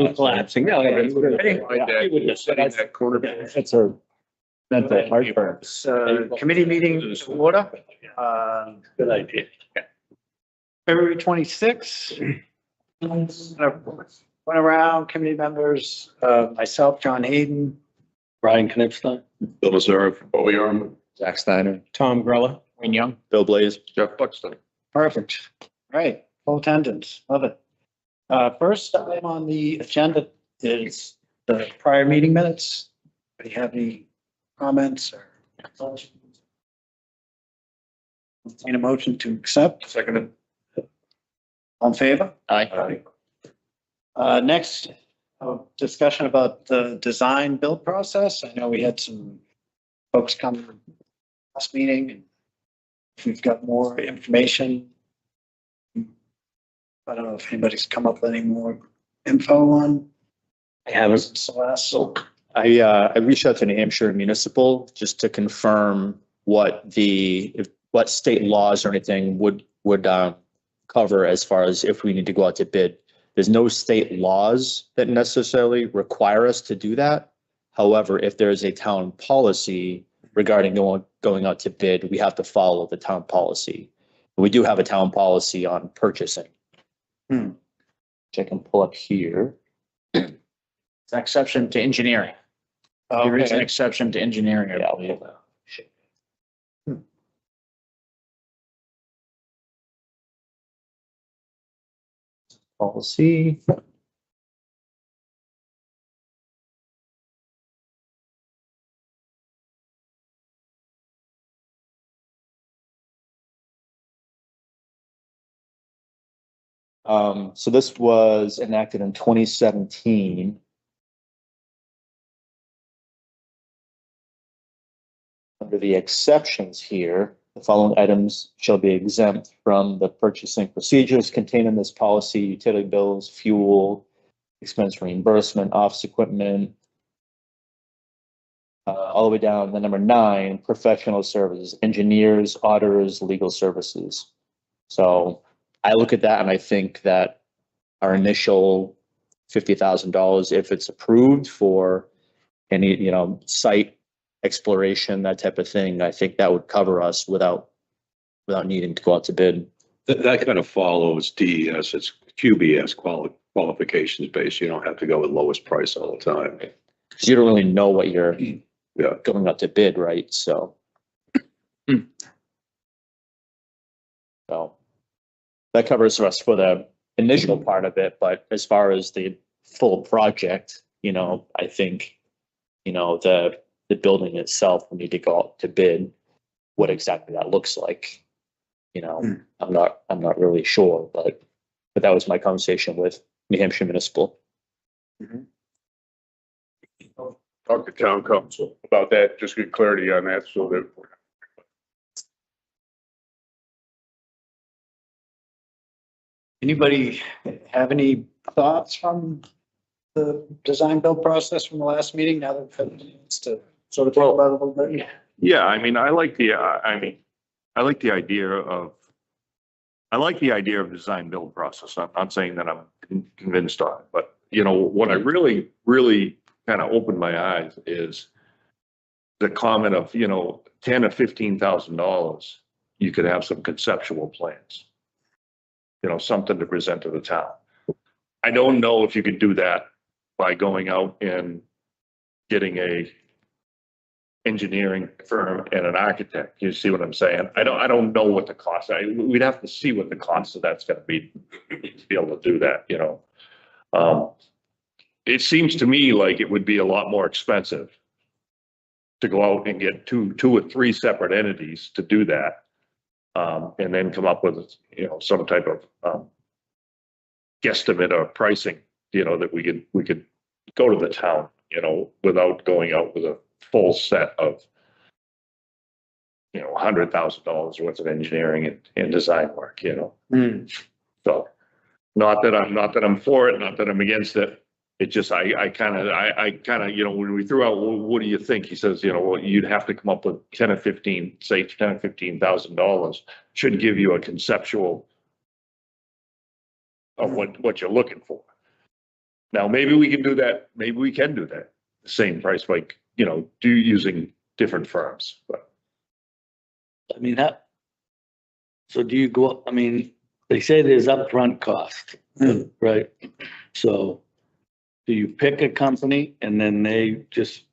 collapsing. No, yeah, Setting that corner. That's our mental heartburn. Committee meeting to order. good idea. February 26th. Went around, committee members, myself, John Hayden, Brian Knipstein. Bill Reserve, Bobby Arm, Zach Steiner. Tom Grella. Wayne Young. Bill Blaze. Jeff Buxton. Perfect. Right, full attendance, love it. First item on the agenda is the prior meeting minutes. Do you have any comments or? Need a motion to accept? Seconded. On favor? Aye. Next, discussion about the design build process. I know we had some folks come last meeting. And if we've got more information. I don't know if anybody's come up with any more info on I haven't. Celeste. So I reached out to New Hampshire Municipal just to confirm what what state laws or anything would cover as far as if we need to go out to bid. There's no state laws that necessarily require us to do that. However, if there's a town policy regarding going out to bid, we have to follow the town policy. We do have a town policy on purchasing. Which I can pull up here. It's an exception to engineering. There is an Okay. exception to engineering. I Yeah. believe. Policy. So this was enacted in 2017. Under the exceptions here, the following items shall be exempt from the purchasing procedures contained in this policy: utility bills, fuel, expense reimbursement, office equipment. All the way down to number 9, professional services, engineers, auditors, legal services. So I look at that and I think that our initial $50,000, if it's approved for any, site exploration, that type of thing, I think that would cover us without needing to go out to bid. That kind of follows DES. It's QBS qualifications based. You don't have to go with lowest price all the time. Because you don't really know what you're Yeah. going out to bid, right? So. So that covers us for the initial part of it, but as far as the full project, I think, the building itself will need to go out to bid. What exactly that looks like, I'm not really sure, but that was my conversation with New Hampshire Municipal. Talk to town council about that, just get clarity on that so that. Anybody have any thoughts from the design build process from the last meeting now that we've had a chance to sort of talk about it a little bit? Yeah, I mean, I like the idea of design build process. I'm not saying that I'm convinced on it, but what I really, really kind of opened my eyes is the comment of, $10,000 or $15,000, you could have some conceptual plans. Something to present to the town. I don't know if you could do that by going out and getting a engineering firm and an architect. You see what I'm saying? I don't know what the cost. We'd have to see what the cost of that's going to be able to do that. It seems to me like it would be a lot more expensive to go out and get two or three separate entities to do that. And then come up with, some type of guesstimate or pricing, that we could go to the town, without going out with a full set of, $100,000 worth of engineering and design work, So not that I'm for it, not that I'm against it. It just, I kind of, when we threw out, well, what do you think? He says, well, you'd have to come up with 10 or 15, say $10 or $15,000 should give you a conceptual of what you're looking for. Now, maybe we can do that, maybe we can do that, the same price, like, do using different firms, but. I mean, so do you go, I mean, they say there's upfront cost, right? So do you pick a company and then they just,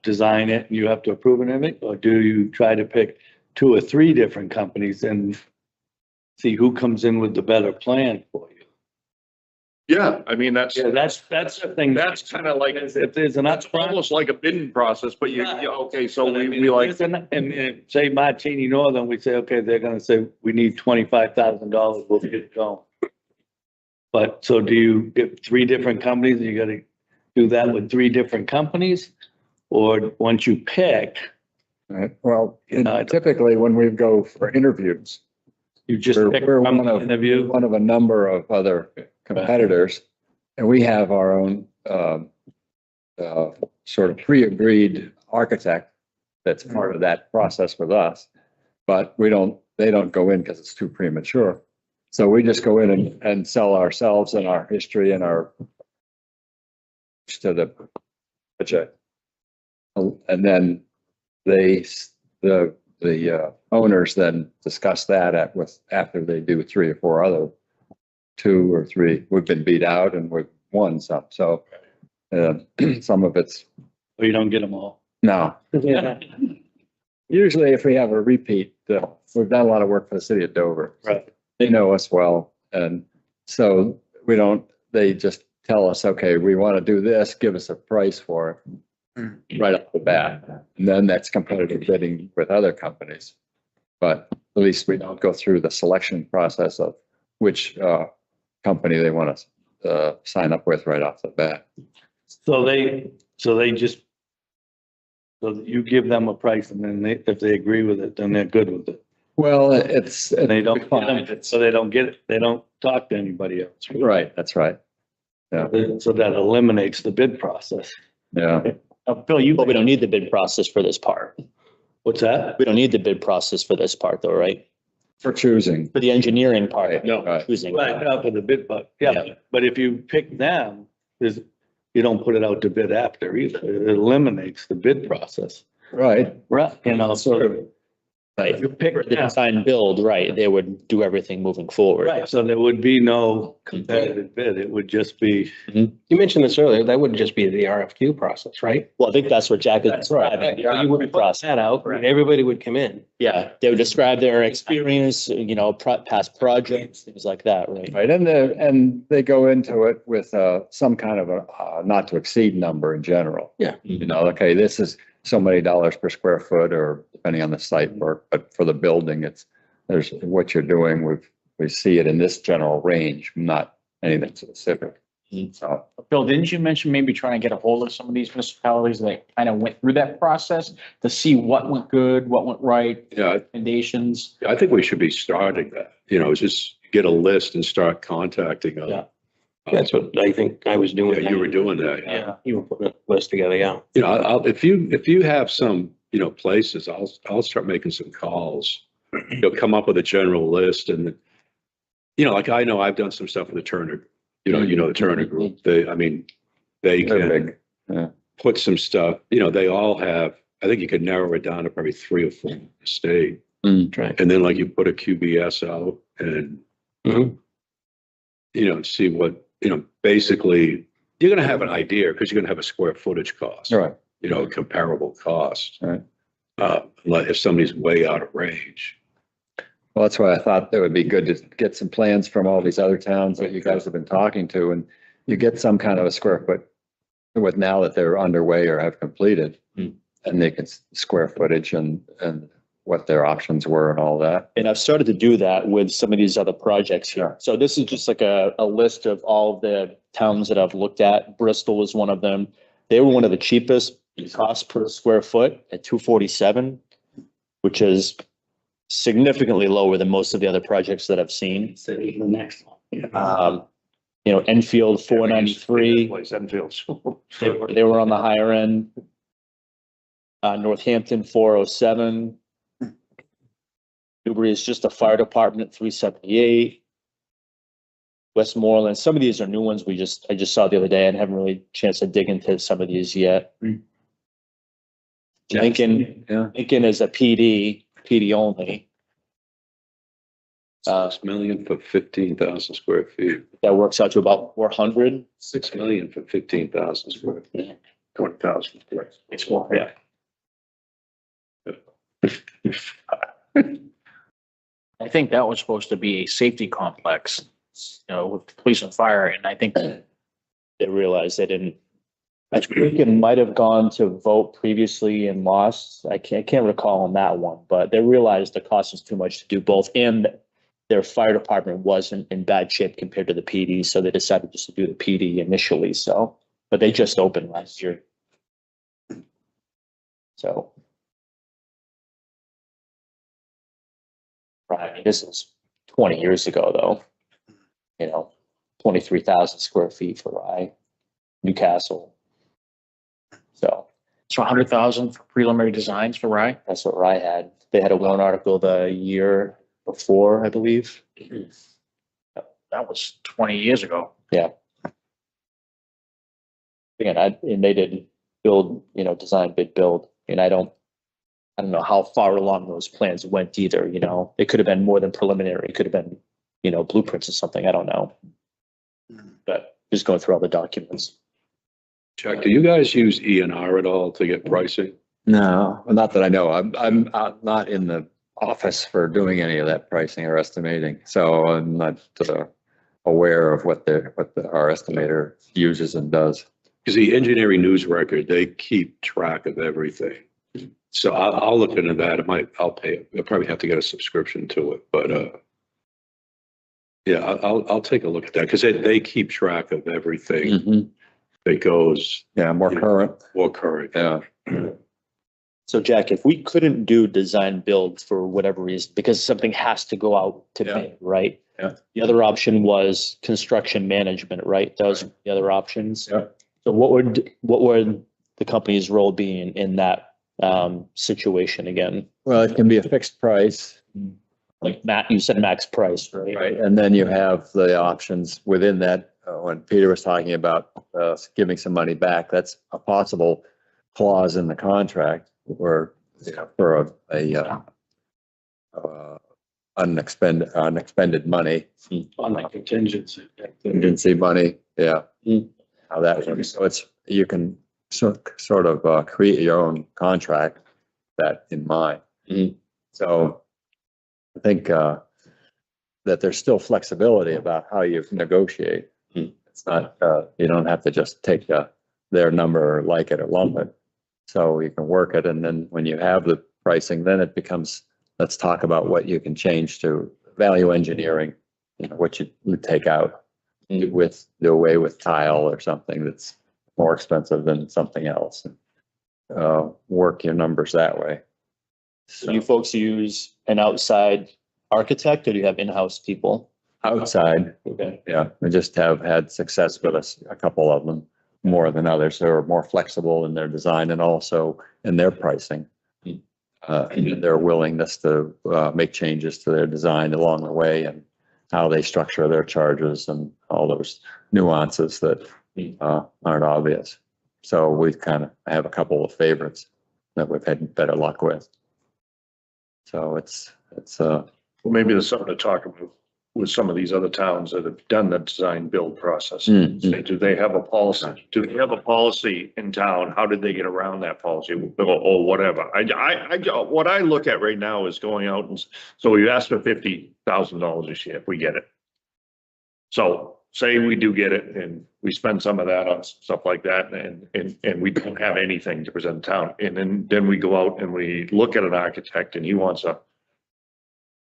design it and you have to approve it and everything? Or do you try to pick 2 or 3 different companies and see who comes in with the better plan for you? Yeah, I mean, that's the thing. that's kind of like, If there's an that's upfront. almost like a bidding process, but Right. okay, so But I we mean, like, if there's and say Martini Northern, we say, okay, they're gonna say, we need $25,000, we'll get it going. But so do you get 3 different companies, and you gotta do that with 3 different companies? Or once you pick, Right, well, I- typically when we go for interviews, you just we're pick we're from one the of, interview? one of a number of other competitors. And we have our own, sort of pre-agreed architect that's part of that process with us. But they don't go in because it's too premature. So we just go in and sell ourselves and our history and our to the project. And then the owners then discuss that after they do 3 or 4 other, 2 or 3, we've been beat out and we've won some. So some of it's, Or you don't get them all? no. Usually if we have a repeat, we've done a lot of work for the city of Dover. Right. They know us well. And so they just tell us, okay, we want to do this, give us a price for it right off the bat. And then that's competitive bidding with other companies. But at least we don't go through the selection process of which company they want to sign up with right off the bat. So you give them a price, and then if they agree with it, then they're good with it. Well, And they don't, fine. so they don't get it, they don't talk to anybody else. Right, that's right. So that eliminates the bid process. Yeah. Bill, But we don't need the bid process for this part. What's that? We don't need the bid process for this part though, right? For choosing. For the engineering part. No. Right. Choosing. Right, now for the bid, but yeah, but if you pick them, you don't put it out to bid after either. It eliminates the bid process. Right. Right. So. Right. If you pick For the them, design build, right, they would do everything moving forward. right, so there would be no competitive bid. It would just be. You mentioned this earlier, that would just be the RFQ process, right? Well, I think that's what Jack is describing. You would cross that out, and everybody would come in. Yeah, they would describe their experience, past projects, things like that, right? Right. And they go into it with some kind of a not to exceed number in general. Yeah. Okay, this is so many dollars per square foot or depending on the site work, but for the building, there's what you're doing. We see it in this general range, not anything specific. So, Bill, didn't you mention maybe trying to get a hold of some of these municipalities that kind of went through that process to see what went good, what went right, yeah, recommendations? I think we should be starting that, just get a list and start contacting them. Yeah. That's what I think I was doing. Yeah, you were doing that. Yeah. You were putting a list together, yeah. If you have some, places, I'll start making some calls. Come up with a general list and, like I know I've done some stuff with the Turner, the Turner Group. They they're can big. Yeah. put some stuff, they all have, I think you could narrow it down to probably 3 or 4 in the state. Right. And then like you put a QBS out and, Mhm. See what, basically, you're going to have an idea because you're going to have a square footage cost. Right. A comparable cost. Right. Like if somebody's way out of range. Well, that's why I thought it would be good to get some plans from all these other towns that you guys have been talking to, and you get some kind of a square foot with now that they're underway or have completed, and they can square footage and what their options were and all that. And I've started to do that with some of these other projects here. So this is just like a list of all of the towns that I've looked at. Bristol was one of them. They were one of the cheapest cost per square foot at $247, which is significantly lower than most of the other projects that I've seen. The next one. Enfield $493. Place, Enfields. They were on the higher end. Northampton $407. Newbury is just a fire department at $378. Westmoreland. Some of these are new ones I just saw the other day and haven't really chance to dig into some of these yet. Lincoln, Yeah. Lincoln is a PD only. 6 million for 15,000 square feet. That works out to about 400. 6 million for 15,000 square feet. 20,000. It's more, yeah. I think that was supposed to be a safety complex, with police and fire, and I think They realized they didn't. I think it might have gone to vote previously and lost. I can't recall on that one, but they realized the cost was too much to do both, and their fire department wasn't in bad shape compared to the PD, so they decided just to do the PD initially. So, but they just opened last year. So. Right, I mean, this is 20 years ago, though. 23,000 square feet for Rye, Newcastle. So so 100,000 for preliminary designs for Rye. that's what Rye had. They had a warrant article the year before, I believe. That was 20 years ago. Again, and they didn't build, design, bid, build. And I don't know how far along those plans went either, It could have been more than preliminary. It could have been, blueprints or something. I don't know. But just going through all the documents. Chuck, do you guys use ENR at all to get pricing? No, not that I know. I'm not in the office for doing any of that pricing or estimating, so I'm not aware of what our estimator uses and does. Because the engineering news record, they keep track of everything. So I'll look into that. I'll pay. I'll probably have to get a subscription to it, but yeah, I'll take a look at that because they keep track of everything Mhm. that goes Yeah, more current. more current. Yeah. So Jack, if we couldn't do design build for whatever reason, because something has to go out to Yeah. bid, right? Yeah. The other option was construction management, right? Those were the other options. Yeah. So what would the company's role be in that situation again? Well, it can be a fixed price. Like Matt, you said max price, right? Right, and then you have the options within that, when Peter was talking about giving some money back, that's a possible clause in the contract where, for a unexpended money, On like contingency. contingency money, yeah. Mm. How that works, so you can sort of create your own contract that in mind. Mhm. So I think that there's still flexibility about how you negotiate. It's not, you don't have to just take their number or like it or lump it. So you can work it, and then when you have the pricing, then it becomes, let's talk about what you can change to value engineering, what you would take out with, do away with tile or something that's more expensive than something else. Work your numbers that way. So you folks use an outside architect, or do you have in-house people? Outside, Okay. yeah, we just have had success with us, a couple of them, more than others, who are more flexible in their design and also in their pricing. And their willingness to make changes to their design along the way and how they structure their charges and all those nuances that aren't obvious. So we kind of have a couple of favorites that we've had better luck with. So it's Well, maybe there's something to talk about with some of these other towns that have done the design build process. Say, do they have a policy? Do they have a policy in town? How did they get around that policy or whatever? What I look at right now is going out and, so we asked for $50,000 this year, if we get it. So say we do get it and we spend some of that on stuff like that and we don't have anything to present town. And then we go out and we look at an architect and he wants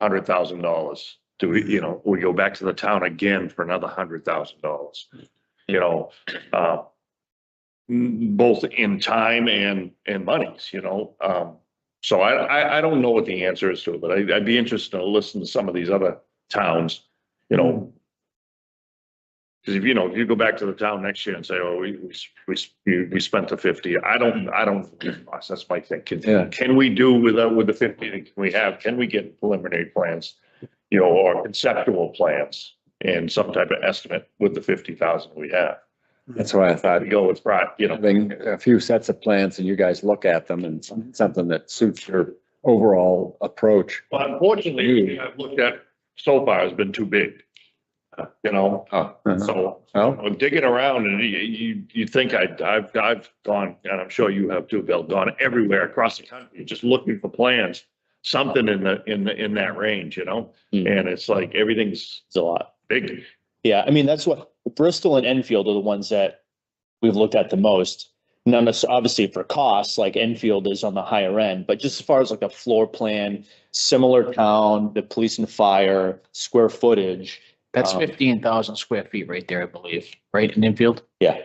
$100,000. Do we, we go back to the town again for another $100,000, both in time and monies, so I don't know what the answer is to it, but I'd be interested to listen to some of these other towns, because if you go back to the town next year and say, oh, we spent the 50, I don't, that's my thing. Can we do with the 50 that we have, can we get preliminary plans, or conceptual plans and some type of estimate with the 50,000 we have. That's why I thought We go with, having a few sets of plans and you guys look at them and something that suits your overall approach. well, unfortunately, everything I've looked at so far has been too big. So Well, I'm digging around and you think I've gone, and I'm sure you have too, Bill, gone everywhere across the country, just looking for plans, something in that range, And it's like, everything's It's a lot. big. Yeah, I mean, that's what Bristol and Enfield are the ones that we've looked at the most. None of, obviously for costs, like Enfield is on the higher end, but just as far as like a floor plan, similar town, the police and fire, square footage. That's 15,000 square feet right there, I believe, right in Newfield? Yeah,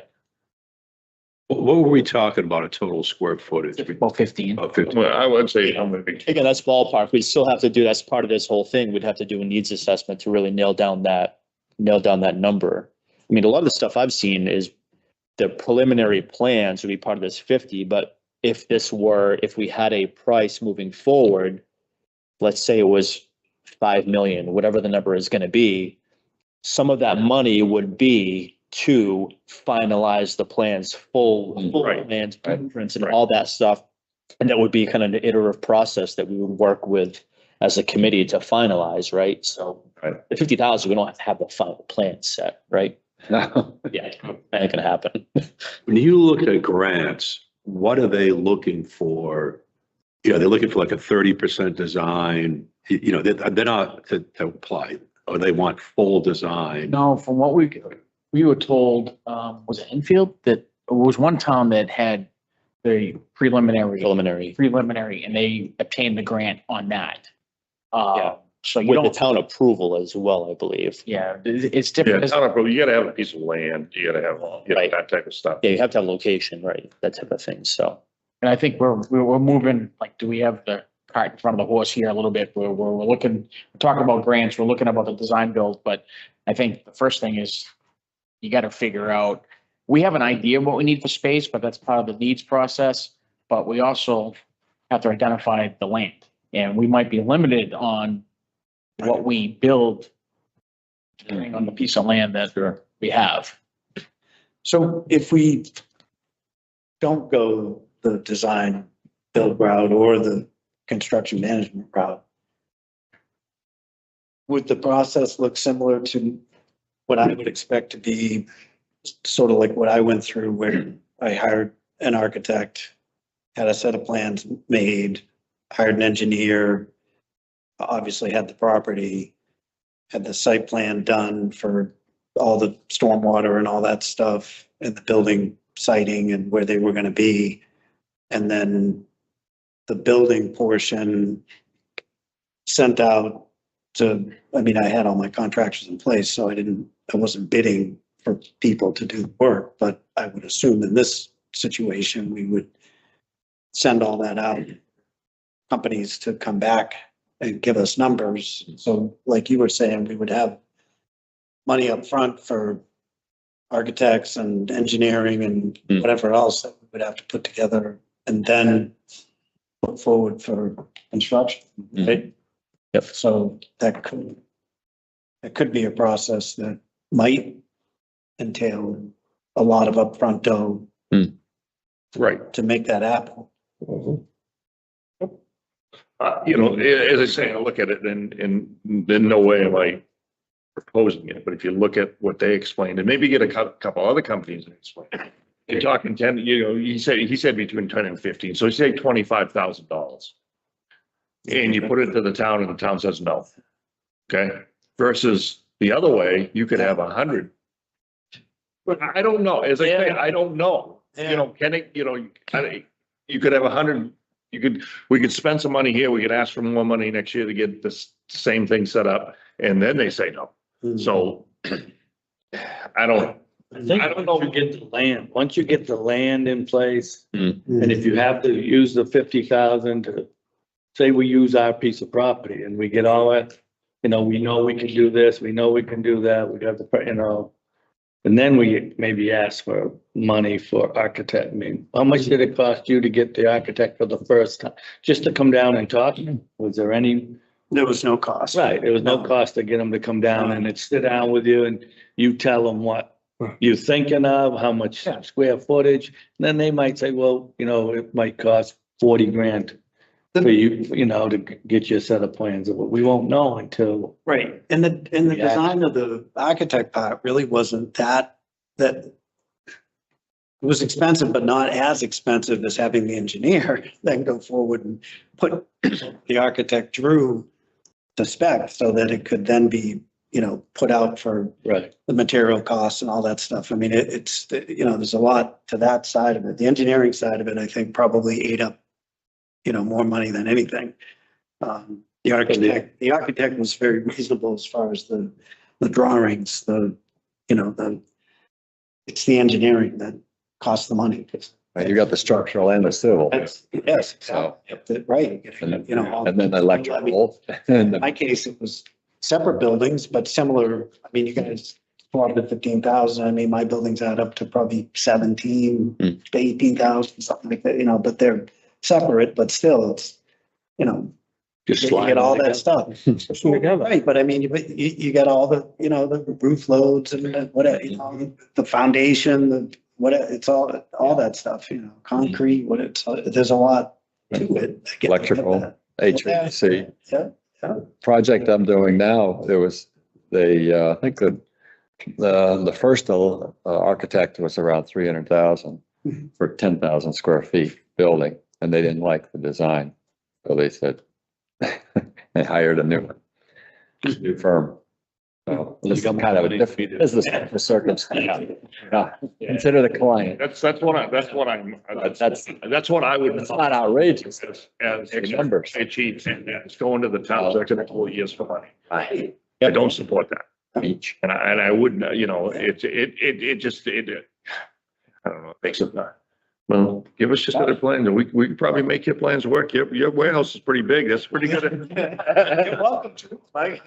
What were we talking about, a total square footage? About 15. About 50. Well, I would say, how many? again, that's ballpark. We still have to do, that's part of this whole thing. We'd have to do a needs assessment to really nail down that number. I mean, a lot of the stuff I've seen is the preliminary plans would be part of this 50, but if we had a price moving forward, let's say it was 5 million, whatever the number is going to be, some of that money would be to finalize the plans, full Right. plans, blueprints and all that stuff. And that would be kind of an iterative process that we would work with as a committee to finalize, right? So Right. the 50,000, we don't have to have the final plan set, right? no. Yeah, that ain't gonna happen. When you look at grants, what are they looking for? They're looking for like a 30% design, they're not to apply, or they want full design. No, from what we were told, was it Enfield? That it was one town that had the preliminary, and they obtained the grant on that. Yeah. So you With the don't, town approval as well, I believe. yeah, it's Yeah, different. town approval, you gotta have a piece of land, you gotta have, Right. that type of stuff. Yeah, you have to have location, right? That type of thing, so. And I think we're moving, like, do we have the cart in front of the horse here a little bit? We're looking, we're talking about grants, we're looking about the design build, but I think the first thing is you got to figure out, we have an idea of what we need for space, but that's part of the needs process. But we also have to identify the land, and we might be limited on what we build depending on the piece of land that we have. So if we don't go the design build route or the construction management route, would the process look similar to what I would expect to be sort of like what I went through, where I hired an architect, had a set of plans made, hired an engineer, obviously had the property, had the site plan done for all the stormwater and all that stuff, and the building siting and where they were going to be. And then the building portion sent out to, I mean, I had all my contractors in place, so I wasn't bidding for people to do work, but I would assume in this situation, we would send all that out, companies to come back and give us numbers. So like you were saying, we would have money up front for architects and engineering and whatever else that we would have to put together and then put forward for construction, right? Yep. So that could be a process that might entail a lot of upfront dough Right. to make that happen. As I say, I look at it and in no way am I proposing it, but if you look at what they explained and maybe get a couple other companies that explain. You're talking 10, he said between 10 and 15. So you say $25,000. And you put it to the town and the town says no. Okay. Versus the other way, you could have 100. But I don't know. As I say, I don't know. Can it, you could have 100. We could spend some money here. We could ask for more money next year to get this same thing set up. And then they say no. So I don't know. You get the land, once you get the land in place, Mm-hmm. and if you have to use the 50,000 to, say we use our piece of property and we get all that, we know we can do this, we know we can do that, we got the, and then we maybe ask for money for architect. I mean, how much did it cost you to get the architect for the first time? Just to come down and talk? Was there any There was no cost. Right, there was no No. cost to get them to come down and it's sit down with you and you tell them what you're thinking of, how much Yeah. square footage. Then they might say, well, you know, it might cost 40 grand for you, you know, to get you a set of plans. But we won't know until, Right, and the Yeah. design of the architect part really wasn't that it was expensive, but not as expensive as having the engineer then go forward and put the architect drew the spec so that it could then be, you know, put out for right. the material costs and all that stuff. I mean, it's, you know, there's a lot to that side of it. The engineering side of it, I think probably ate up, you know, more money than anything. The architect was very reasonable as far as the drawings, you know, it's the engineering that costs the money. Right, you got the structural and the civil. Yes, So- right. And You know, then the electrical. And in my case, it was separate buildings, but similar. I mean, you guys 12 to 15,000. I mean, my buildings add up to probably 17 to 18,000, something like that, you know, but they're separate, but still it's, you know, Just you slide get all them that stuff. together. Right, but I mean, you got all the, you know, the roof loads and whatever, you know, the foundation, it's all that stuff, you know, concrete, there's a lot to it. I get Electrical, that. HVAC. Yeah. Project I'm doing now, there was I think the first architect was around 300,000 for 10,000 square feet building, and they didn't like the design. So they said, they hired a new firm. So this is kind of a different business circumstance. Yeah. Consider the client. That's what I'm, that's what I would. It's not outrageous. As Big numbers. a chief, and it's going to the towns, they're gonna pull years for money. Right. I don't support that. Each. And I wouldn't, you know, it just, I don't know, it makes it not. Well, give us just other plans and we could probably make your plans work. Your warehouse is pretty big. That's pretty good. You're welcome to, Mike.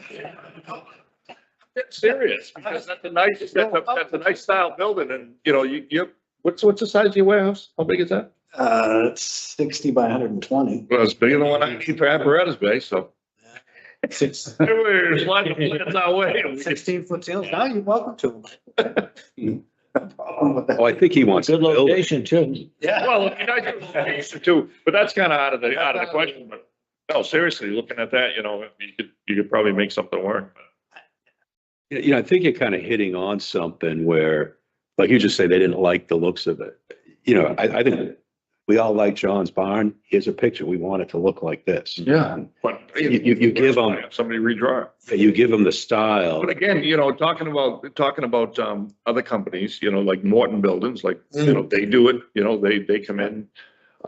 It's serious, because that's a nice style building and, you know, what's the size of your warehouse? How big is that? It's 60 by 120. Well, it's bigger than what I need for apparatus bay, so. Six- There's lots of plans our way. 16-foot ceilings. Now you're welcome to them. No problem with that. Oh, I think he wants. Good to build it. location too. Yeah. Well, it'd be nice to too, but that's kind of out of the question, but no, seriously, looking at that, you know, you could probably make something work. You know, I think you're kind of hitting on something where, like you just say, they didn't like the looks of it. You know, I think we all like John's barn. Here's a picture. We want it to look like this. Yeah. But You give them, somebody redraw it. you give them the style. But again, you know, talking about other companies, you know, like Morton Buildings, like, you know, they do it, you know, they come in.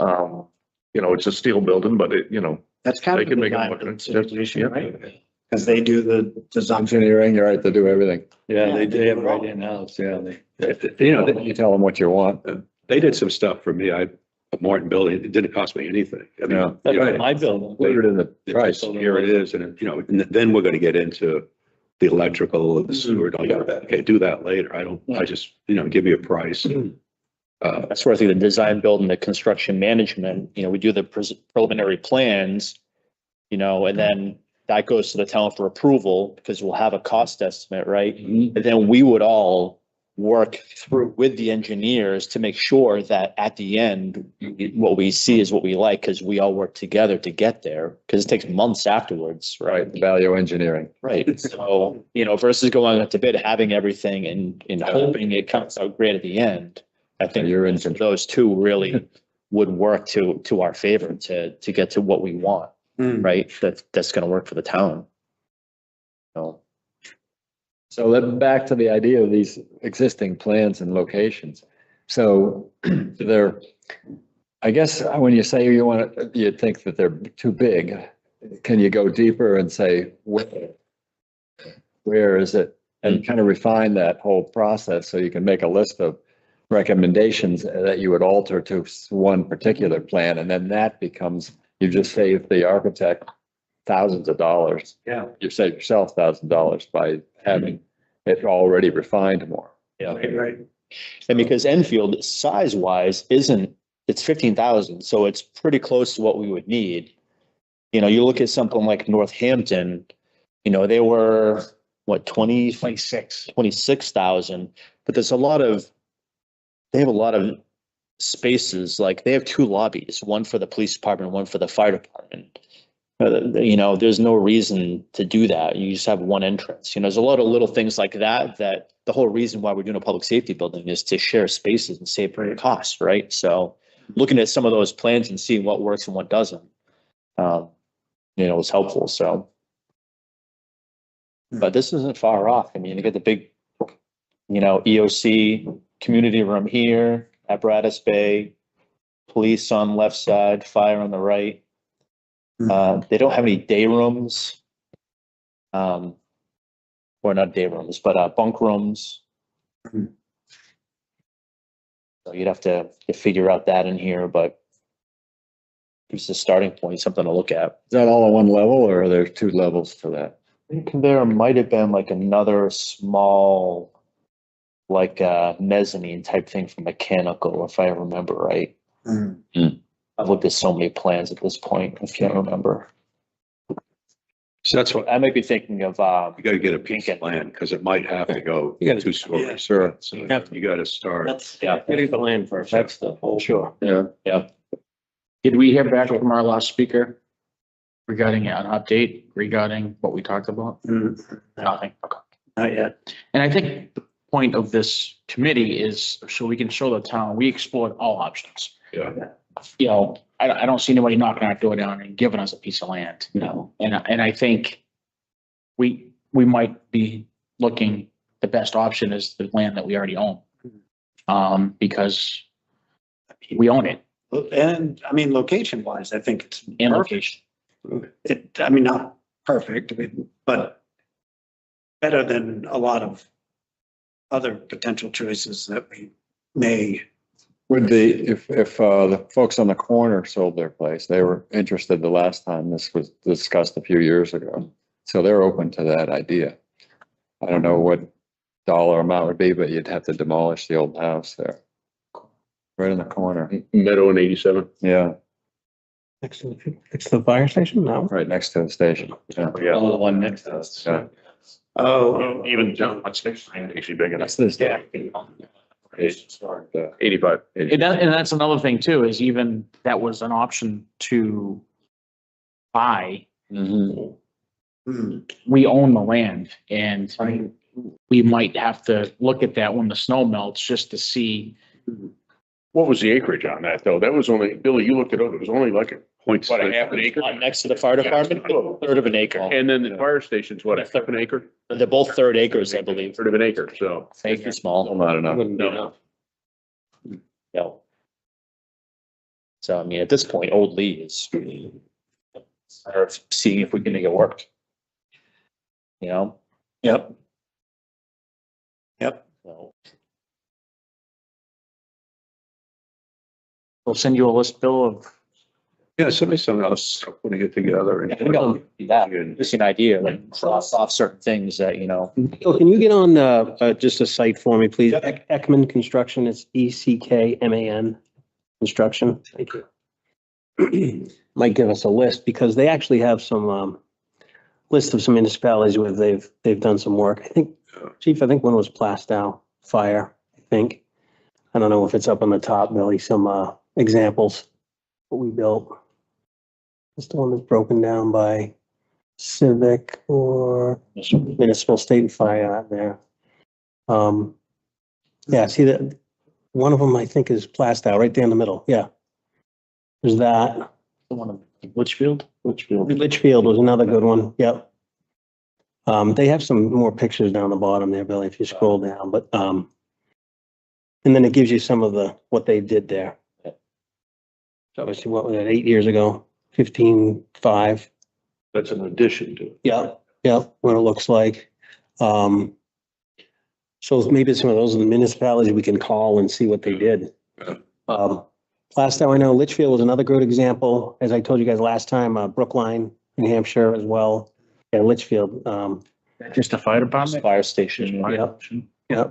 You know, it's a steel building, but it, you know, That's kind they of can the make it design look. consideration, Yeah. right? Because they do the design. Engineering, you're right to do everything. Yeah, they have right in-house, yeah. You know, You tell them what you want. they did some stuff for me. A Morton building, it didn't cost me anything. I mean, Yeah. That's you know, my building. Included in the price. Here it is, and you know, and then we're gonna get into the electrical and the sewer. Okay, do that later. I just, you know, give me a price. That's where I think the design, build and the construction management, you know, we do the preliminary plans, you know, and then that goes to the town for approval because we'll have a cost estimate, right? And then we would all work through with the engineers to make sure that at the end, what we see is what we like, because we all work together to get there, because it takes months afterwards, right? Value engineering. Right, so, you know, versus going out to bid, having everything and hoping it comes out great at the end. I think You're in those two really would work to our favor to get to what we want, right? That's gonna work for the town. So then back to the idea of these existing plans and locations. So I guess when you say you think that they're too big, can you go deeper and say, where is it? And kind of refine that whole process so you can make a list of recommendations that you would alter to one particular plan. And then that becomes, you just save the architect thousands of dollars. Yeah. You save yourself $1,000 by having it already refined more. Yeah. Right. And because Enfield size wise it's 15,000, so it's pretty close to what we would need. You know, you look at something like Northampton, you know, they were, what, 26,000, but there's a lot of, they have a lot of spaces, like they have two lobbies, one for the police department, one for the fire department. You know, there's no reason to do that. You just have one entrance. You know, there's a lot of little things like that, that the whole reason why we're doing a public safety building is to share spaces and save costs, right? So looking at some of those plans and seeing what works and what doesn't, you know, was helpful. So, but this isn't far off. I mean, you get the big, you know, EOC community room here, apparatus bay, police on left side, fire on the right. They don't have any day rooms. Or not day rooms, but bunk rooms. So you'd have to figure out that in here, but it's a starting point, something to look at. Is that all at one level or are there two levels to that? I think there might have been like another small, like mezzanine type thing for mechanical, if I remember right. I've looked at so many plans at this point, I can't remember. So that's what, I might be thinking of, you gotta get a piece of land, because it might have to go You gotta- 2 stories. Sure. So you gotta start. yeah, Getting the land first. that's the whole. Sure. Yeah. Did we hear back from our last speaker regarding an update regarding what we talked about? Nothing. Okay. Not yet. And I think the point of this committee is so we can show the town, we explored all options. Yeah. You know, I don't see anybody knocking our door down and giving us a piece of land, you know, and I think we might be looking, the best option is the land that we already own. Because we own it And I mean, location wise, I think it's. in perfect. location. I mean, not perfect, but better than a lot of other potential choices that we may. Would if the folks on the corner sold their place, they were interested the last time this was discussed a few years ago. So they're open to that idea. I don't know what dollar amount would be, but you'd have to demolish the old house there. Right in the corner. Meadow and 87. Yeah, Next to the fire station? No. right next to the station. Yeah. Yeah. Oh, the one next to us. Yeah. Oh, Even John, what's next? Actually big enough. Next to this. yeah. 85. And that's another thing too, is even that was an option to buy. Mhm. We own the land and we might have to look at that when the snow melts just to see. What was the acreage on that though? That was only, Billy, you looked it up. It was only like what, a half an acre? Next to the fire department, third of an acre. And then the fire station's what, a half an acre? They're both third acres, I believe. Third of an acre, so. Thank you, Still small. not enough. Wouldn't be enough. Yeah. So I mean, at this point, Old Lee is matter of seeing if we can make it work. You know? Yep. Yep. So, We'll send you a list, Bill, of Yeah, something else, putting it together. I think I'll do that. Just an idea, like cross off certain things that, you know. Bill, can you get on, just a site for me, please? Ekman Construction, it's ECKMAN Construction. Thank you. Might give us a list because they actually have some, list of some municipalities where they've done some work. I think, Chief, I think one was Plastow Fire, I think. I don't know if it's up on the top, Billy, some, examples, what we built. It's the one that's broken down by civic or municipal, state and fire out there. Yeah, see that, one of them I think is Plastow, right there in the middle, yeah. There's that. the one of Litchfield. Litchfield was another good one, yep. They have some more pictures down the bottom there, Billy, if you scroll down, but, and then it gives you some of what they did there. So obviously, what was it, 8 years ago, 15.5, That's an addition to it. yeah, what it looks like. So maybe some of those are the municipalities we can call and see what they did. Plastow, I know Litchfield was another good example, as I told you guys last time, Brookline, New Hampshire as well. Yeah, Litchfield, Just a fire department? Fire station. yeah.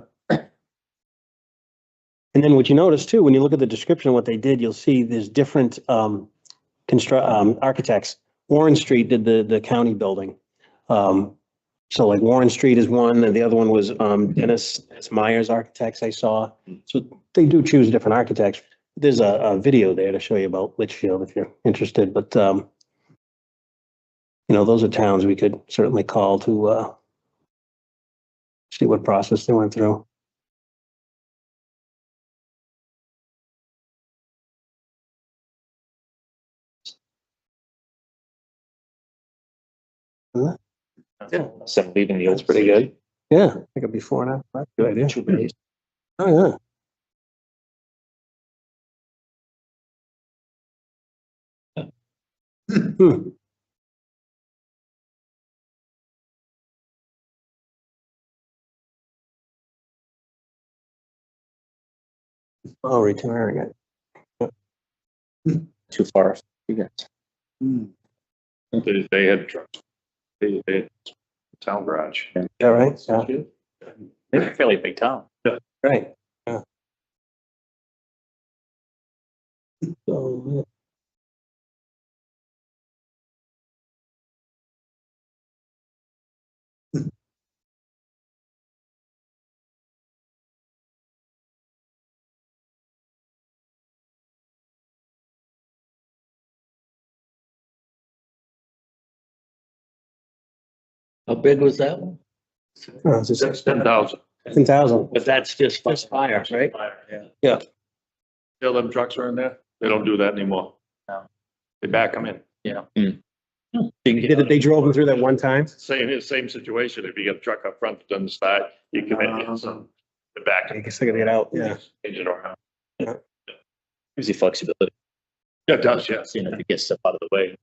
And then what you notice too, when you look at the description of what they did, you'll see there's different architects Warren Street did the county building. So like Warren Street is one, and the other one was, Dennis Myers Architects I saw. So they do choose different architects. There's a video there to show you about Litchfield if you're interested, but, those are towns we could certainly call to, see what process they went through. Yeah. So leaving the old pretty good. Yeah, I think it'd be 4.5. Good idea. 2 days. Oh, yeah. Hmm. Oh, retiring it. Too far. You guys. They had trucks. They had town garage. Yeah, right, yeah, They're a fairly big town. right, yeah. So, How big was that one? it's just That's 10,000. 10,000. But that's just fire, right? Yeah. Still them trucks are in there? They don't do that anymore. No. They back them in. They drove them through that one time? Same situation. If you get a truck up front that doesn't start, you come in and some, the back. I guess I gotta get out, yeah. Change it around. Gives you flexibility. Yeah, it does, yeah. You know, to get stuff out of the way.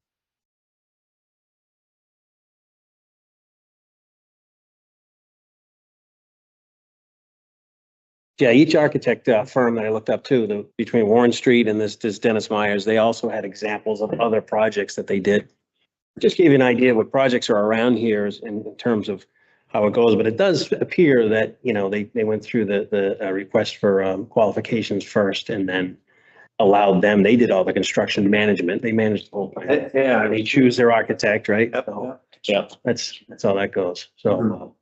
Yeah, each architect firm that I looked up to, between Warren Street and this Dennis Myers, they also had examples of other projects that they did. Just gave you an idea of what projects are around here in terms of how it goes, but it does appear that, they went through the request for qualifications first and then allowed them, they did all the construction management, they managed the whole thing. Yeah. They choose their architect, right? Yep. So Yeah. that's how that goes, so.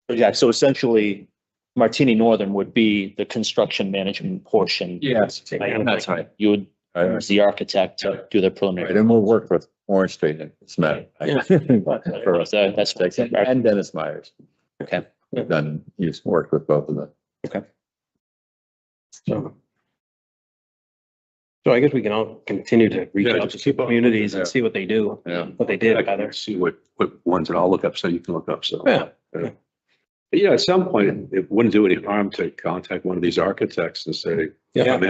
Yeah, so essentially Martini Northern would be the construction management portion. Yes, that's right. You would, Right. as the architect, do the Right, preliminary. and we'll work with Orange Street and Smith. Yeah. For us, that's. And Dennis Myers. Okay. We've done, you've worked with both of them. So I guess we can all continue to reach Yeah, out just to keep on. communities and Yeah. see what they do, Yeah. what they did, I rather. can see what ones that I'll look up so you can look up, so. Yeah. Yeah, at some point, it wouldn't do any harm to contact one of these architects and say, Yeah. come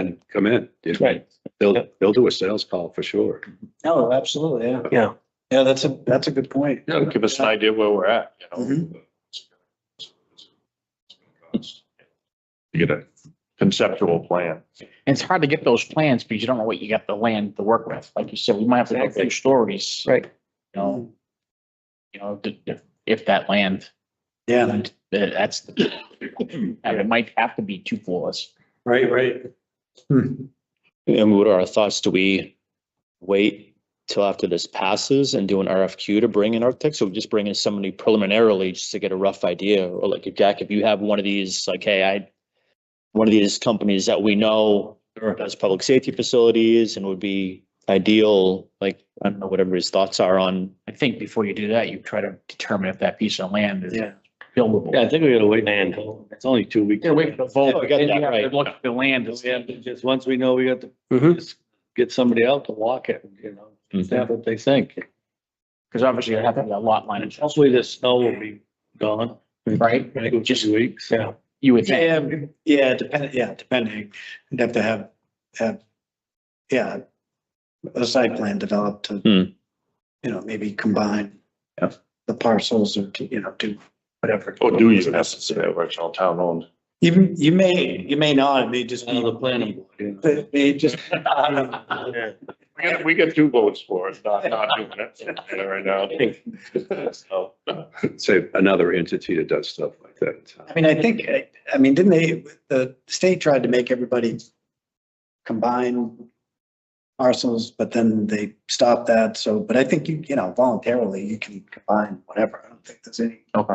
in. You know, Right. They'll do a sales call for sure. Oh, absolutely, yeah. Yeah. Yeah, that's a good point. Yeah, give us an idea where we're at, You get a conceptual plan. And it's hard to get those plans because you don't know what you got the land to work with. Like you said, we might have to go through stories. Right. If that land, Yeah, that's, and it might have to be 2 floors. right. And what are our thoughts? Do we wait till after this passes and do an RFQ to bring in architects? Or just bring in somebody preliminarily just to get a rough idea? Or like, Jack, if you have one of these, like, hey, one of these companies that we know does public safety facilities and would be ideal, like, I don't know, whatever his thoughts are on. I think before you do that, you try to determine if that piece of land is Yeah. buildable. Yeah, I think we gotta wait until, it's only 2 weeks. Yeah, wait for the vote. Yeah, we got Then that you have to right. look at the land. We have to just, once we know we got to, Mhm. just get somebody out to walk it, see what they think. Because obviously you have to have a lot line. adjustment, Hopefully the snow will be gone. Right? Just weeks. Yeah. You would think. Depending, you'd have to have, a site plan developed to, maybe combine the parcels or, do whatever. Or do you necessarily, where it's all town owned? You may not, it may just be. Another planning board. It may just. We got 2 votes for it, not doing it right now. So, Say another entity that does stuff like that. I mean, didn't the state tried to make everybody combine parcels, but then they stopped that. So, but I think you know, voluntarily, you can combine whatever. I don't think there's any, Okay.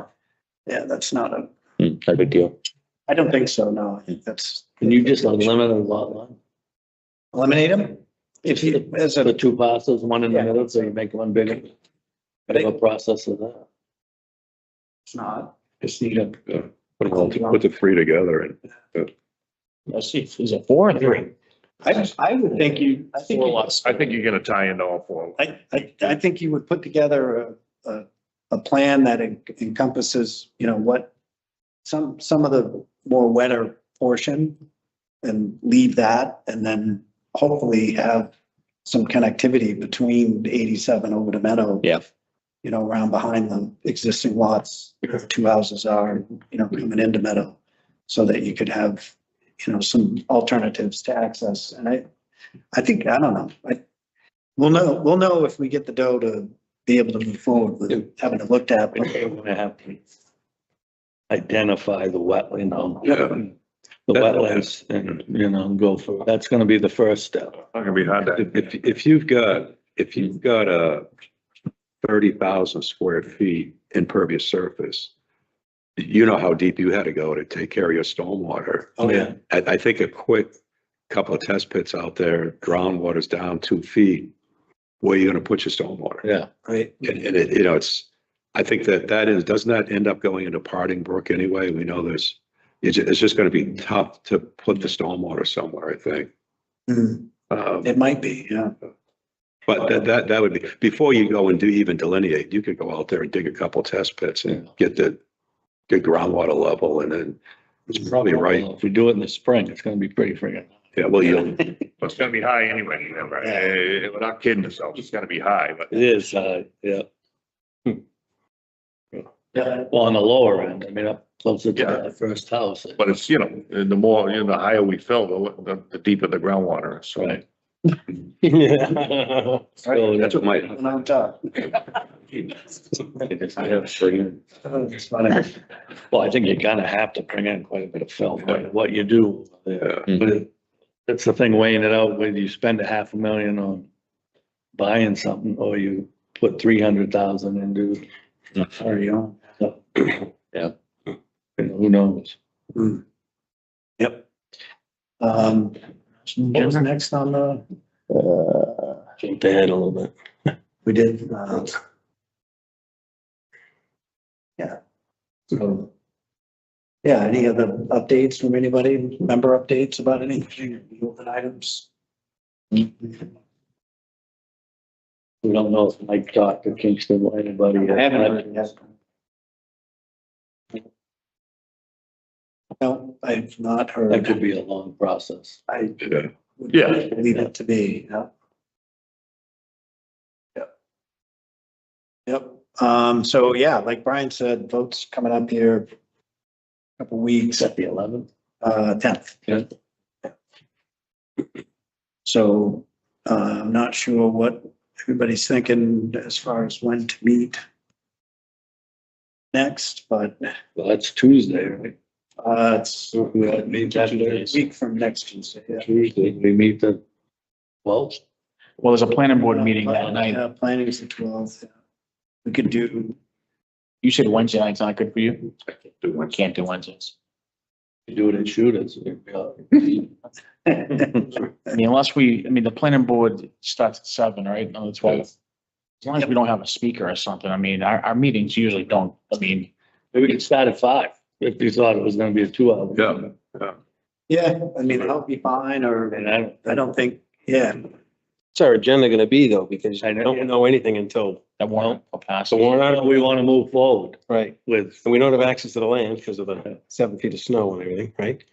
yeah, that's not a, Not a big deal. I don't think so. No, I think that's. Can you just limit a lot line? Eliminate them? If you, as The a, two parcels, one in the Yeah. middle, so you make one bigger. But a process of that. it's not. Just need a. Put the three together and, Let's see, is it 4 or 3? I would think you, I think, I think you're gonna tie into all four. I think you would put together a plan that encompasses, you know, what some of the more wetter portion and leave that, and then hopefully have some connectivity between 87 over to Meadow. Yeah. You know, around behind the existing lots, where the two houses are, you know, coming into Meadow, so that you could have, you know, some alternatives to access. And I think, I don't know, we'll know if we get the dough to be able to move forward with having it looked at. but- We're gonna have to identify the wet, you know, yeah, the wetlands and, you know, go for, that's gonna be the first step. Not gonna be hard to. if you've got a 30,000 square feet impervious surface, you know how deep you had to go to take care of your stormwater. Oh, yeah. I think a quick couple of test pits out there, groundwater's down 2 feet, where are you gonna put your stormwater? Yeah. Right. And it, you know, I think doesn't that end up going into Parting Brook anyway? We know it's just gonna be tough to put the stormwater somewhere, I think. It might be, yeah. But that would be, before you go and even delineate, you could go out there and dig a couple test pits and get the groundwater level, and then it's probably right. If we do it in the spring, it's gonna be pretty friggin'. Yeah, well, It's gonna be high anyway, remember? We're not kidding ourselves. It's gonna be high, but It is, yeah. Yeah. Well, on the lower end, I mean, up closer to Yeah. the first house. but it's, you know, the more, you know, the higher we fill, the deeper the groundwater is. So Right. Yeah. So that's what might. And on top. It's funny. Well, I think you're gonna have to bring in quite a bit of film, but what you do. Yeah. But that's the thing, weighing it out, whether you spend $500,000 on buying something, or you put 300,000 into. Sorry, on. Yeah. Who knows? Yep. What was next on the, Jumped ahead a little bit. we did, yeah. So, yeah, any other updates from anybody, member updates about anything, open items? We don't know if Mike talked to Kingston or anybody. I haven't heard yet. No, I've not That heard. could be a long process. I Yeah. would Yeah. leave it to be, yeah. Yep. Yep, so yeah, like Brian said, votes coming up here. Couple weeks, Is that the 11th? 10th. Yeah. So, I'm not sure what everybody's thinking as far as when to meet next, but, Well, that's Tuesday, right? it's We have to meet that a week from next Tuesday, yeah. Tuesday, we meet the 12th. Well, there's a planning board meeting that night. Yeah, planning is the 12th. Yeah. We could do, You said Wednesday night's not good for you? do Can't do Wednesdays. You do it in shooters. I mean, the planning board starts at 7, right? On the 12th. As long as we don't have a speaker or something, I mean, our meetings usually don't, I mean, Maybe we could start at 5, if you thought it was gonna be a 2 hour. Yeah. yeah, I mean, that'll be fine, or And I don't think, yeah. What's our agenda gonna be though? Because I I know. don't know anything until, that won't pass. the warrant article, we wanna move forward right? with, And we don't have access to the land because of the 7 feet of snow and everything, right?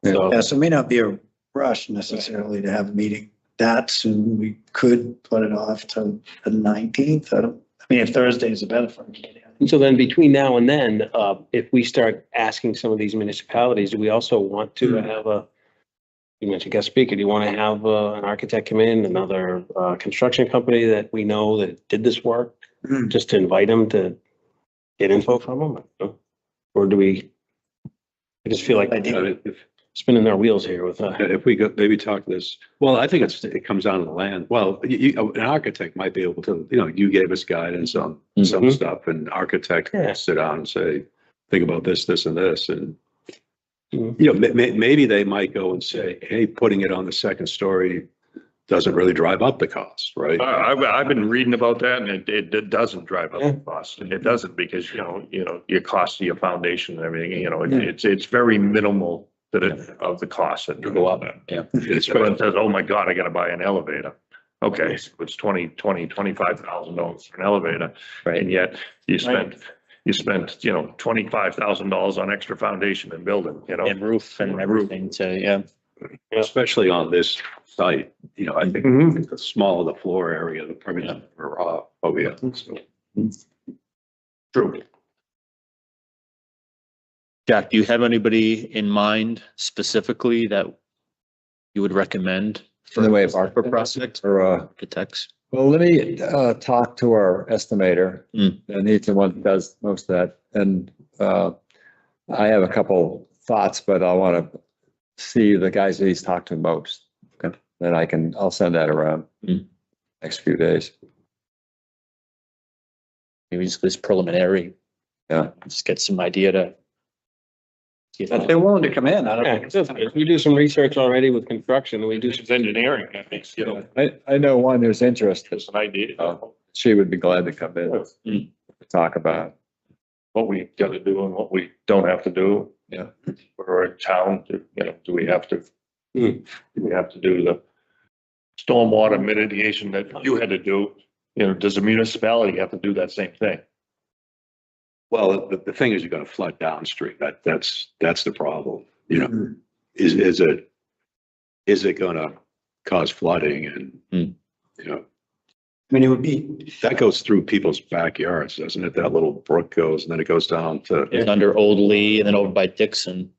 So, Yeah, so it may not be a rush necessarily to have a meeting that soon. We could put it off to the 19th. I mean, if Thursday is better for everybody. and so then between now and then, if we start asking some of these municipalities, do we also want to have you mentioned guest speaker, do you want to have an architect come in, another construction company that we know that did this work? Mhm. Just to invite them to get info from them? Or do we? I just feel like, Idea. spinning our wheels here with, If we go, maybe talk this, well, I think it comes down to the land. Well, an architect might be able to, you gave us guidance on some Mhm. stuff, and architect Yeah. can sit down and say, think about this, this and this, and Mhm. maybe they might go and say, hey, putting it on the second story doesn't really drive up the cost, right? I've been reading about that, and it doesn't drive up Yeah. the cost. It doesn't, because, your cost of your foundation and everything, it's very minimal of the cost that go up. Yeah. Everyone says, oh my God, I gotta buy an elevator. Okay, so it's $25,000 for an elevator. Right. And yet you spent, $25,000 on extra foundation and building, And roof and everything to, yeah. Especially on this site, I think Mhm. the smaller the floor area, the permanent, oh, yeah. So, True. Jack, do you have anybody in mind specifically that you would recommend? In the way of For architects project or, architects? well, let me, talk to our estimator. Mm. And he's the one who does most of that. And, I have a couple thoughts, but I want to see the guys that he's talked to most. Okay. Then I'll send that around next few days. Maybe just this preliminary. Yeah. Just get some idea to. see if If they're willing to come in, I don't Yeah, think. if we do some research already with construction, we do It's engineering, that makes, I know one who's interested. it's an idea. She would be glad to come in to talk about. What we gotta do and what we don't have to do. Yeah. For a town, do we have to? Hmm. Do we have to do the stormwater mitigation that you had to do? Does the municipality have to do that same thing? Well, the thing is, you're gonna flood downstream. That's the problem, is it gonna cause flooding and, I mean, it would be, that goes through people's backyards, doesn't it? That little brook goes and then it goes down to, It's under Old Lee and then over by Dixon.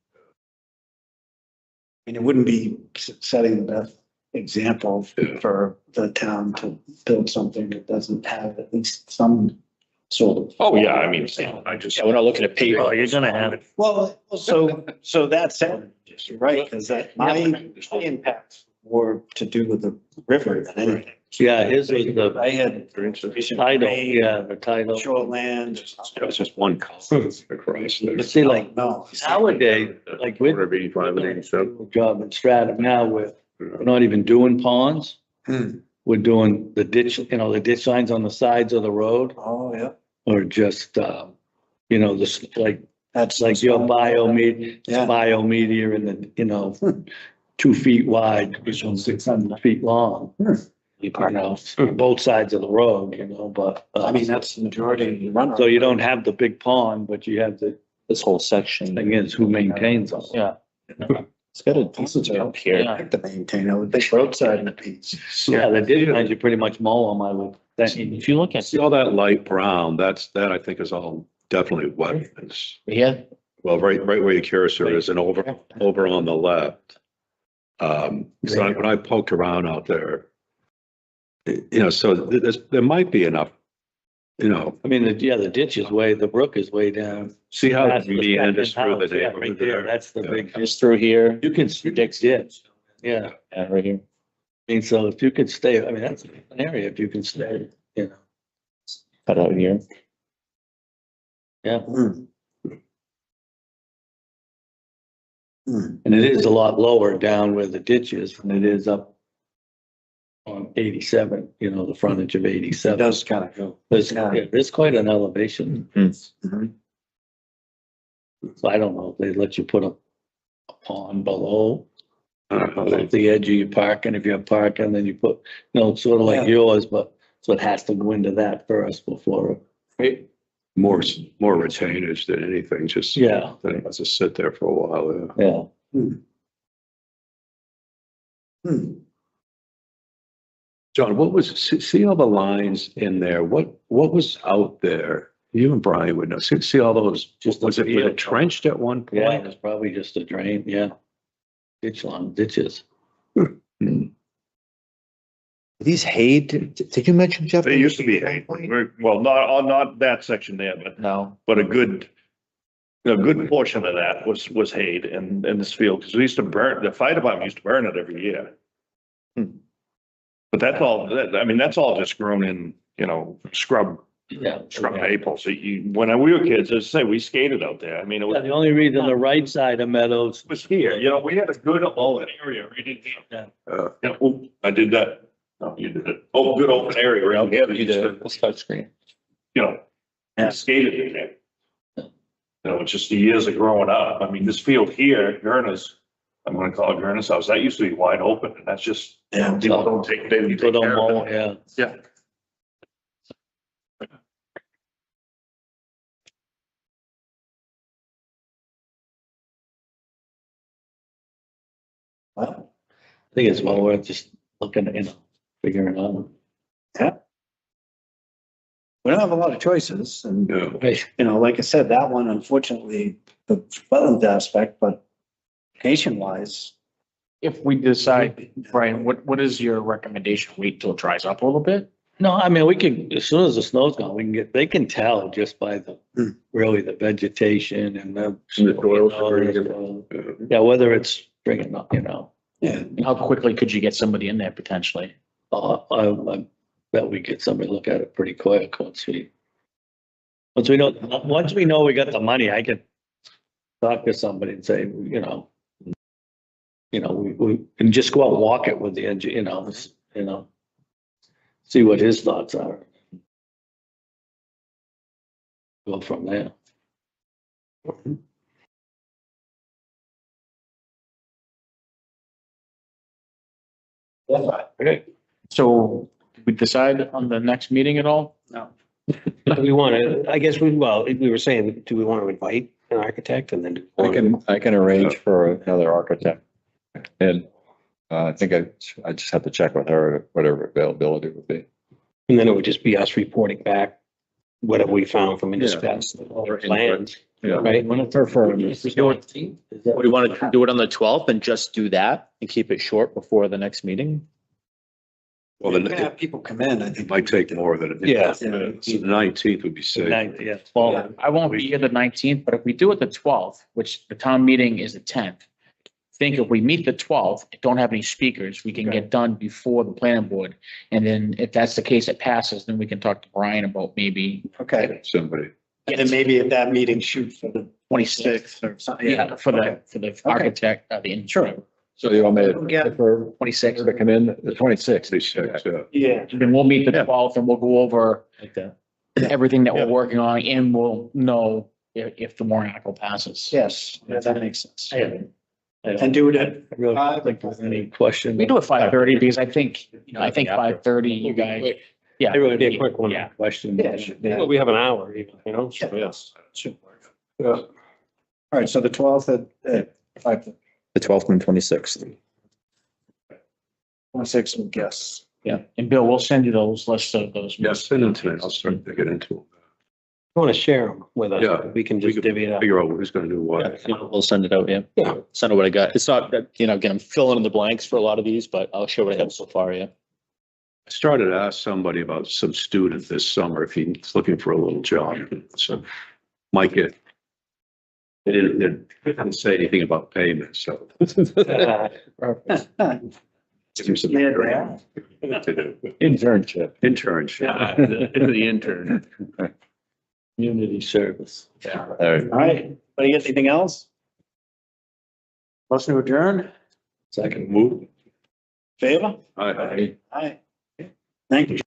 and it wouldn't be setting the best example for the town to build something that doesn't have at least some sort of. Oh, yeah, I mean, I just. Yeah, we're not looking at paving. Well, you're gonna have it. Well, so that said, you're right, because that my impacts were to do with the river than anything. Yeah, his was the I had title, yeah, the title. shoreland. it's just one column across there. But see, like No. nowadays, like with. Order of 85 and 87. Job in Stratham now with, we're not even doing ponds. We're doing the ditch, the ditch lines on the sides of the road, Oh, yeah. or just, this, That's like your Yeah. biomedia and the, 2 feet wide, which is 600 feet long. Both sides of the road, but. I mean, that's the majority of the runoff. So you don't have the big pond, but you have This whole section. thing is who maintains them. Yeah. It's got a decent jump here. Like to maintain it with the roadside and the piece. Yeah, the ditch lines, you pretty much mow them, I would think. If you look at, See all that light brown, that I think is all definitely wetlands. yeah, Well, right where your cursor is and over on the left. So when I poked around out there, so there might be enough, I mean, the ditch is the brook is way down. see how That's it the meanders second through the house, yeah, neighborhood right there. there. That's the big, comes through here. you can see Dick's ditch. Yeah, Yeah, right here. I mean, so if you could stay, I mean, that's an area if you can stay, Cut out here. yeah. Hmm. Hmm. And it is a lot lower down where the ditch is than it is up on 87, the frontage of It 87. does kind of go. There's quite an elevation. Mhm. So I don't know if they let you put a pond below. I don't know, At the edge of your parking, if you have parking, then you put, sort of like Yeah. yours, but so it has to go into that first before. more retainage than anything, just. Yeah. Then it has to sit there for a while, yeah. Yeah. Hmm. John, what was, see all the lines in there? What was out there? You and Brian would know. See all those, was it trenched at one Yeah, point? it's probably just a drain, yeah. Ditches. These Hayed, did you mention Jeff? They used to be, well, not that section there, No. but a good a good portion of that was hayed in this field, because we used to burn, the fire department used to burn it every year. But that's all, I mean, that's all just grown in, scrub maple. So when we were kids, as I say, we skated out there. I mean, it Yeah, was, the only reason the right side of Meadows, here, we had a good open area right in here. Yeah, oh, I did that. No, you did it. Oh, good open area around here. that You used to, did, let's touch screen. we skated in there. It's just the years of growing up. I mean, this field here, Gurna's, I'm gonna call it Gurna's house, that used to be wide open, and that's just, people don't take, they people take don't care mow, of it. yeah. Yeah. Well, I think it's well worth just looking at, figuring out. we don't have a lot of choices and, Yeah. like I said, that one, unfortunately, the wetland aspect, but location wise. If we decide, Brian, what is your recommendation? Wait till it dries up a little bit? No, I mean, we can, as soon as the snow's gone, we can they can tell just by really the vegetation and the. Yeah, whether it's bringing up, Yeah. How quickly could you get somebody in there potentially? I bet we get somebody to look at it pretty quick once we know we got the money, I can talk to somebody and say, we can just go out and walk it with the engineer, see what his thoughts are. Go from there. Okay. So did we decide on the next meeting at all? No. Do we want to, I guess we were saying, do we want to invite an architect and then? I can arrange for another architect. And I think I just have to check with her, whatever availability would be. And then it would just be us reporting back whatever we found from municipalities or plans, Yeah. right? Prefer. Do we want to do it on the 12th and just do that and keep it short before the next meeting? Well, We're then gonna have people come in, I it think. might take more than. Yeah. So the 19th would be safe. Yeah, well, I won't be here the 19th, but if we do it the 12th, which the town meeting is the 10th, think if we meet the 12th, don't have any speakers, we can get done before the planning board. And then if that's the case, it passes, then we can talk to Brian about maybe Okay, Somebody. and then maybe at that meeting, shoot for the 26th. or something. Yeah, for the architect, the insurance. So you want me Yeah. to, for 26th. to come in the 26th? 26, yeah. Yeah. Then we'll meet the 12th and we'll go over like that. everything that we're working on and we'll know if the warrant article passes. Yes, that makes sense. I And do it at I really don't think there's any question. We do it 5:30 because I think 5:30, you guys, yeah. I really Be a quick one. Yeah. Question. Yeah, sure. Well, we have an hour, so yes. Should work. All right, so the 12th at 5, The 12th and 26th. 26, I guess. Yeah, and Bill, we'll send you those lists of those. Yeah, send them to me. I'll start to get into them. You want to share them with us? Yeah. We can We just could divvy it up. figure out who's gonna do what. We'll send it out, yeah. Yeah. Send out what I got. It's not, again, I'm filling in the blanks for a lot of these, but I'll show what I have so far, yeah. I started to ask somebody about some student this summer if he's looking for a little job. So might get. They didn't say anything about payment, so. Give him some Yeah, to do. Internship. Internship. The intern. Community service. All right. All right, anybody got anything else? Motion to adjourn, Second. Move. favor? Aye. Aye. Thank you.